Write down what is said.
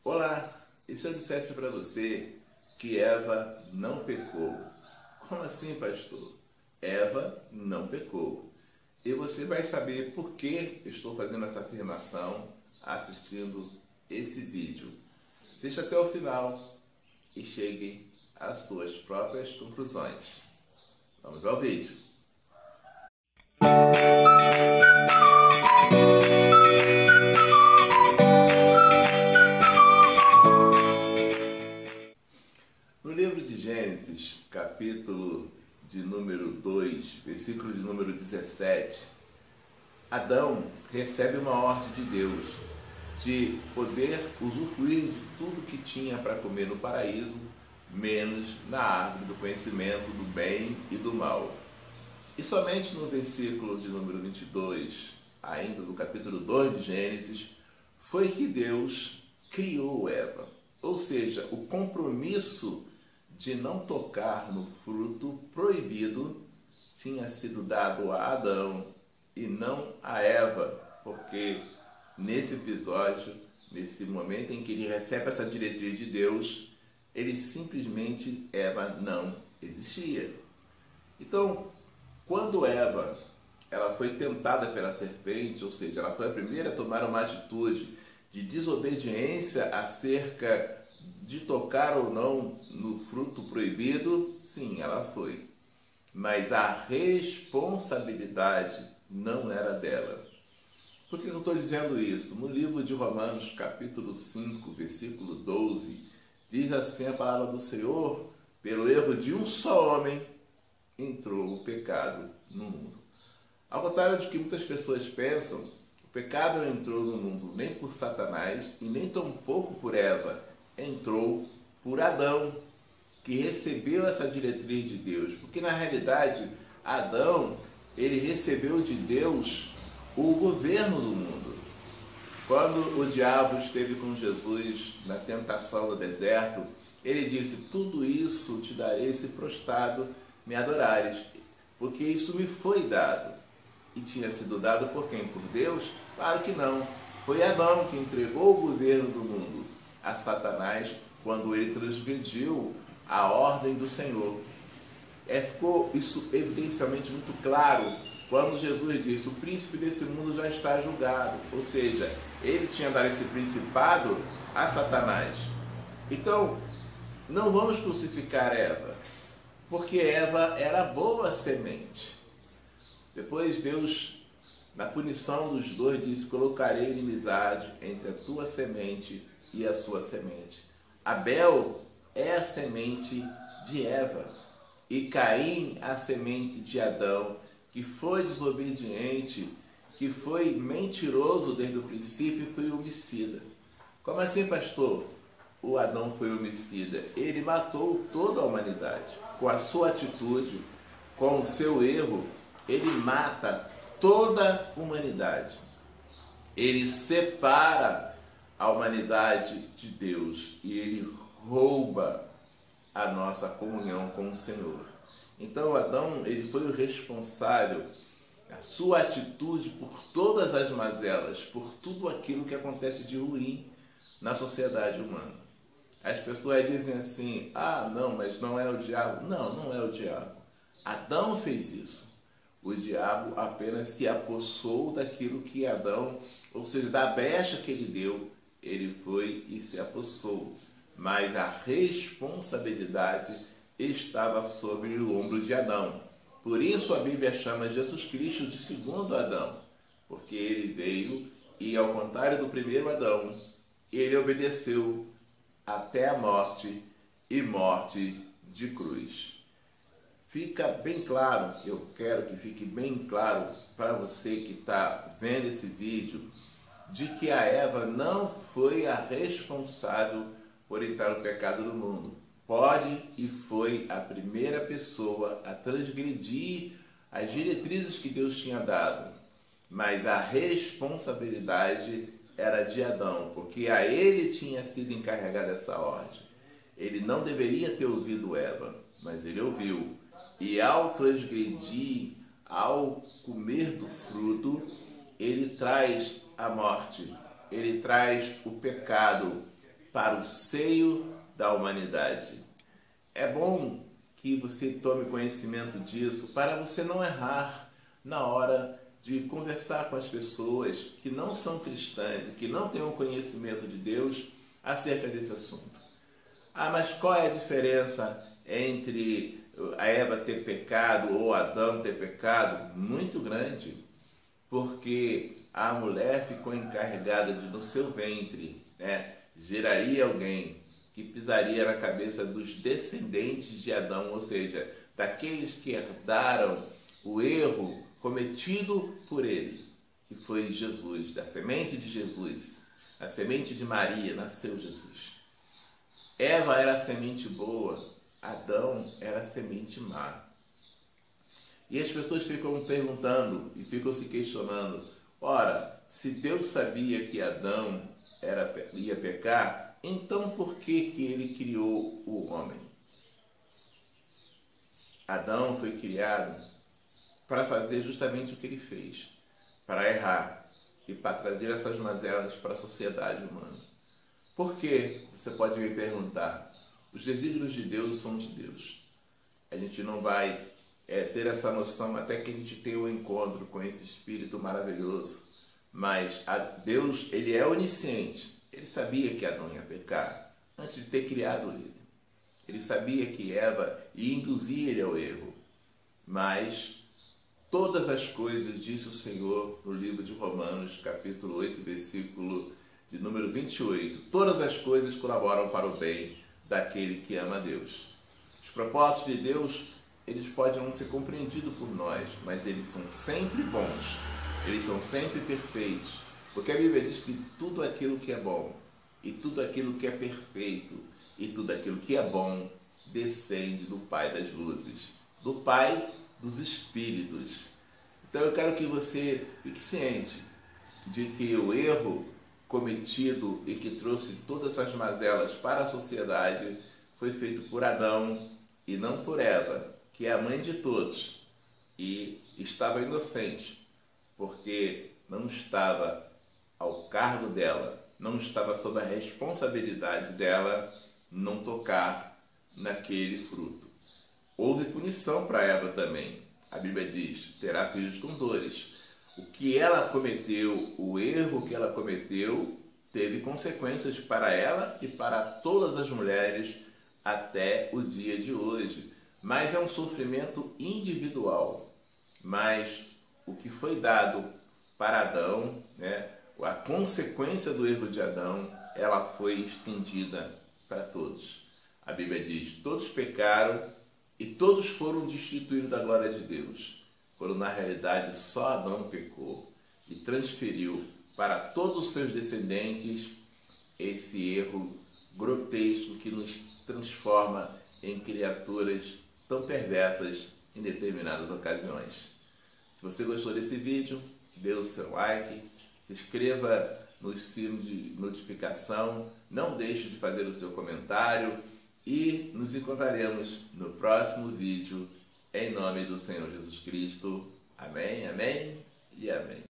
Olá, e se eu dissesse para você que Eva não pecou? Como assim, pastor? Eva não pecou. E você vai saber por que estou fazendo essa afirmação assistindo esse vídeo. Assista até o final e chegue às suas próprias conclusões. Vamos ao vídeo. No livro de Gênesis, capítulo de número 2, versículo de número 17, Adão recebe uma ordem de Deus de poder usufruir de tudo que tinha para comer no paraíso, menos na árvore do conhecimento do bem e do mal. E somente no versículo de número 22, ainda do capítulo 2 de Gênesis, foi que Deus criou Eva. Ou seja, o compromisso de não tocar no fruto proibido tinha sido dado a Adão e não a Eva, porque nesse episódio, nesse momento em que ele recebe essa diretriz de Deus, ele simplesmente, Eva não existia. Então, quando Eva ela foi tentada pela serpente, ou seja, ela foi a primeira a tomar uma atitude de desobediência acerca de tocar ou não no fruto proibido, sim, ela foi. Mas a responsabilidade não era dela. Por que eu estou dizendo isso? No livro de Romanos, capítulo 5, versículo 12, diz assim a palavra do Senhor: pelo erro de um só homem entrou o pecado no mundo. Ao contrário de que muitas pessoas pensam, o pecado não entrou no mundo nem por Satanás e nem tampouco por Eva. Entrou por Adão, que recebeu essa diretriz de Deus. Porque na realidade, Adão, ele recebeu de Deus o governo do mundo. Quando o diabo esteve com Jesus na tentação do deserto, ele disse: tudo isso te darei se prostrado me adorares, porque isso me foi dado. E tinha sido dado por quem? Por Deus? Claro que não. Foi Adão que entregou o governo do mundo a Satanás quando ele transgrediu a ordem do Senhor. Ficou isso evidencialmente muito claro quando Jesus disse: o príncipe desse mundo já está julgado. Ou seja, ele tinha dado esse principado a Satanás. Então, não vamos crucificar Eva, porque Eva era boa semente. Depois Deus, na punição dos dois, disse: colocarei inimizade entre a tua semente e a sua semente. Abel é a semente de Eva e Caim a semente de Adão, que foi desobediente, que foi mentiroso desde o princípio e foi homicida. Como assim, pastor? O Adão foi homicida. Ele matou toda a humanidade. Com a sua atitude, com o seu erro, ele mata toda a humanidade. Ele separa a humanidade de Deus e ele rouba a nossa comunhão com o Senhor. Então Adão, ele foi o responsável, a sua atitude, por todas as mazelas, por tudo aquilo que acontece de ruim na sociedade humana. As pessoas dizem assim: ah, não, mas não é o diabo. Não, não é o diabo. Adão fez isso. O diabo apenas se apossou daquilo que Adão, ou seja, da brecha que ele deu, ele foi e se apossou. Mas a responsabilidade estava sobre o ombro de Adão. Por isso a Bíblia chama Jesus Cristo de segundo Adão, porque ele veio e, ao contrário do primeiro Adão, ele obedeceu até a morte e morte de cruz. Fica bem claro, eu quero que fique bem claro para você que está vendo esse vídeo, de que a Eva não foi a responsável por entrar o pecado no mundo. Pode e foi a primeira pessoa a transgredir as diretrizes que Deus tinha dado, mas a responsabilidade era de Adão, porque a ele tinha sido encarregada essa ordem. Ele não deveria ter ouvido Eva, mas ele ouviu. E ao transgredir, ao comer do fruto, ele traz a morte, ele traz o pecado, para o seio da humanidade. É bom que você tome conhecimento disso para você não errar na hora de conversar com as pessoas que não são cristãs e que não têm um conhecimento de Deus acerca desse assunto. Ah, mas qual é a diferença entre a Eva ter pecado ou Adão ter pecado? Muito grande, porque a mulher ficou encarregada de, no seu ventre, geraria alguém que pisaria na cabeça dos descendentes de Adão, ou seja, daqueles que herdaram o erro cometido por ele, que foi Jesus, da semente de Jesus, a semente de Maria, nasceu Jesus. Eva era a semente boa, Adão era a semente má. E as pessoas ficam perguntando e ficam se questionando, ora, se Deus sabia que Adão ia pecar, então por que ele criou o homem? Adão foi criado para fazer justamente o que ele fez, para errar e para trazer essas mazelas para a sociedade humana. Por que? Você pode me perguntar. Os desígnios de Deus são de Deus. A gente não vai ter essa noção até que a gente tenha um encontro com esse Espírito maravilhoso. Mas Deus, ele é onisciente. Ele sabia que Adão ia pecar antes de ter criado ele. Ele sabia que Eva ia induzir ele ao erro. Mas todas as coisas, disse o Senhor no livro de Romanos, capítulo 8, versículo de número 28, todas as coisas colaboram para o bem daquele que ama a Deus. Os propósitos de Deus, eles podem não ser compreendidos por nós, mas eles são sempre bons, eles são sempre perfeitos, porque a Bíblia diz que tudo aquilo que é bom, e tudo aquilo que é perfeito, e tudo aquilo que é bom, descende do Pai das luzes, do Pai dos Espíritos. Então eu quero que você fique ciente de que o erro cometido e que trouxe todas as mazelas para a sociedade foi feito por Adão e não por Eva, que é a mãe de todos, e estava inocente, porque não estava ao cargo dela, não estava sob a responsabilidade dela não tocar naquele fruto. Houve punição para Eva também. A Bíblia diz, terá filhos com dores. O que ela cometeu, o erro que ela cometeu, teve consequências para ela e para todas as mulheres até o dia de hoje. Mas é um sofrimento individual. Mas o que foi dado para Adão, a consequência do erro de Adão, ela foi estendida para todos. A Bíblia diz, todos pecaram e todos foram destituídos da glória de Deus. Quando na realidade só Adão pecou e transferiu para todos os seus descendentes esse erro grotesco que nos transforma em criaturas tão perversas em determinadas ocasiões. Se você gostou desse vídeo, dê o seu like, se inscreva no sino de notificação, não deixe de fazer o seu comentário e nos encontraremos no próximo vídeo. Em nome do Senhor Jesus Cristo. Amém, amém e amém.